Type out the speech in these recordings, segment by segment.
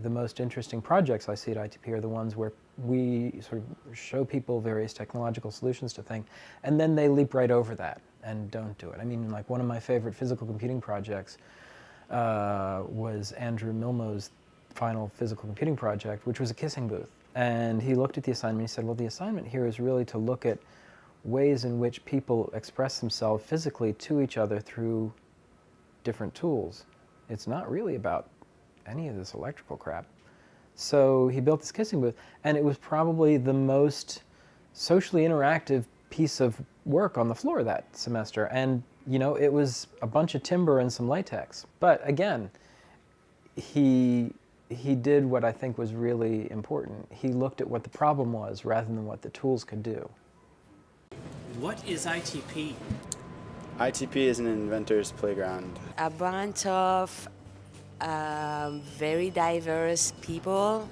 the most interesting projects I see at ITP are the ones where we sort of show people various technological solutions to things, and then they leap right over that and don't do it. I mean, like one of my favorite physical computing projects was Andrew Milmo's final physical computing project, which was a kissing booth. And he looked at the assignment and he said, well, the assignment here is really to look at ways in which people express themselves physically to each other through different tools. It's not really about any of this electrical crap. So he built this kissing booth, and it was probably the most socially interactive piece of work on the floor that semester. And, you know, it was a bunch of timber and some latex. But again, he did what I think was really important. He looked at what the problem was rather than what the tools could do. What is ITP? ITP is an inventor's playground. A bunch of very diverse people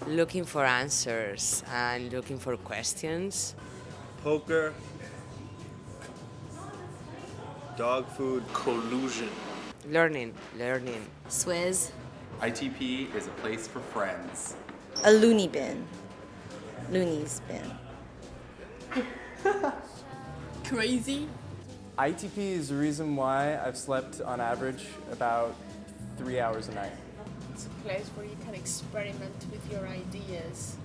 looking for answers and looking for questions. Poker, dog food, collusion, Learning. Swizz. ITP is a place for friends. A loony bin. Loony's bin. Crazy. ITP is the reason why I've slept on average about 3 hours a night. It's a place where you can experiment with your ideas,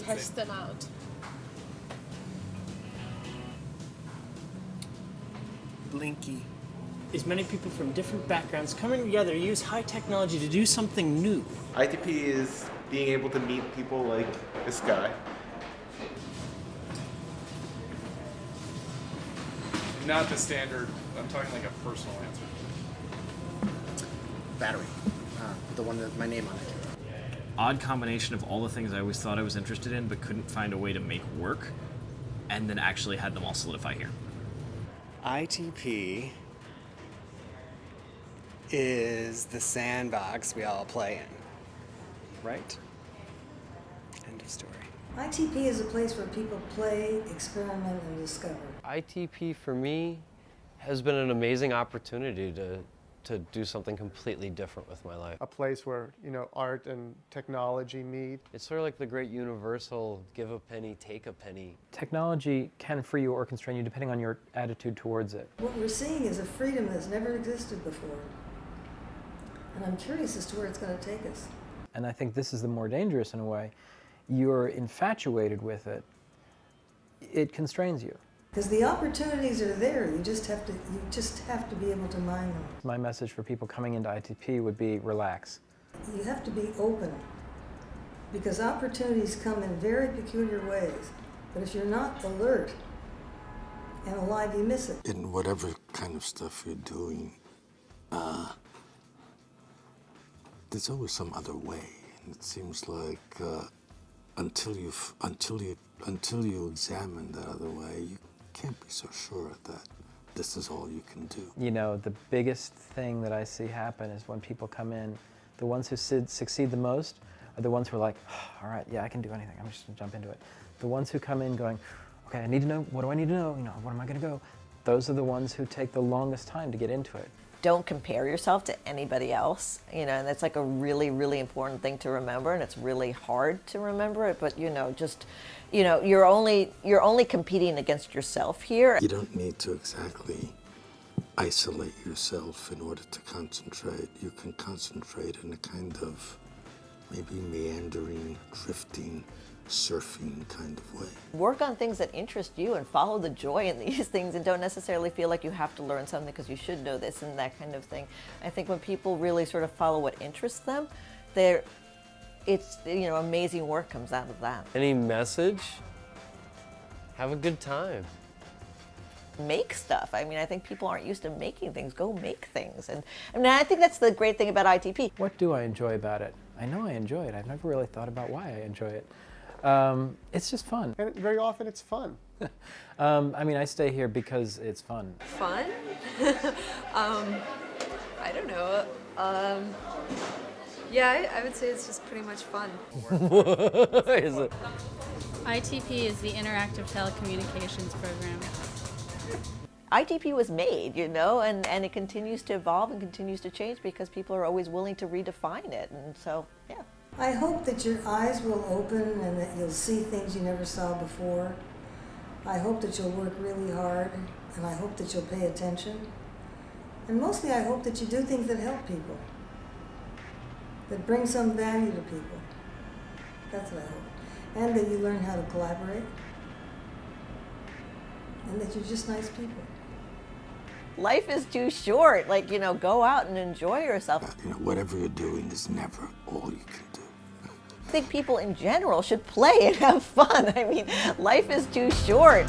test them out. Blinky. Is many people from different backgrounds coming together to use high technology to do something new. ITP is being able to meet people like this guy. Not the standard, I'm talking like a personal answer. Battery. The one with my name on it. Odd combination of all the things I always thought I was interested in but couldn't find a way to make work, and then actually had them all solidify here. ITP is the sandbox we all play in, right? End of story. ITP is a place where people play, experiment, and discover. ITP for me has been an amazing opportunity to do something completely different with my life. A place where, you know, art and technology meet. It's sort of like the great universal give a penny, take a penny. Technology can free you or constrain you depending on your attitude towards it. What we're seeing is a freedom that's never existed before. And I'm curious as to where it's going to take us. And I think this is the more dangerous in a way. You're infatuated with it. It constrains you. Because the opportunities are there, you just have to be able to mine them. My message for people coming into ITP would be relax. You have to be open, because opportunities come in very peculiar ways. But if you're not alert and alive, you miss it. In whatever kind of stuff you're doing, there's always some other way, and it seems like until you examine that other way, you can't be so sure that this is all you can do. You know, the biggest thing that I see happen is when people come in, the ones who succeed the most are the ones who are like, oh, all right, yeah, I can do anything. I'm just gonna jump into it. The ones who come in going, okay, I need to know, what do I need to know? You know, where am I gonna go? Those are the ones who take the longest time to get into it. Don't compare yourself to anybody else, you know, and that's like a really, really important thing to remember, and it's really hard to remember it, but you know, just, you know, you're only competing against yourself here. You don't need to exactly isolate yourself in order to concentrate. You can concentrate in a kind of maybe meandering, drifting, surfing kind of way. Work on things that interest you and follow the joy in these things, and don't necessarily feel like you have to learn something because you should know this and that kind of thing. I think when people really sort of follow what interests them, it's, you know, amazing work comes out of that. Any message? Have a good time. Make stuff. I mean, I think people aren't used to making things. Go make things. And I mean, I think that's the great thing about ITP. What do I enjoy about it? I know I enjoy it. I've never really thought about why I enjoy it. It's just fun. And very often it's fun. I mean, I stay here because it's fun. Fun? I don't know. Yeah, I would say it's just pretty much fun. Is it? ITP is the Interactive Telecommunications Program. ITP was made, you know, and it continues to evolve and continues to change because people are always willing to redefine it. And so, yeah. I hope that your eyes will open and that you'll see things you never saw before. I hope that you'll work really hard, and I hope that you'll pay attention. And mostly I hope that you do things that help people, that bring some value to people. That's what I hope. And that you learn how to collaborate, and that you're just nice people. Life is too short. Like, you know, go out and enjoy yourself. You know, whatever you're doing is never all you can do. I think people in general should play and have fun. I mean, life is too short.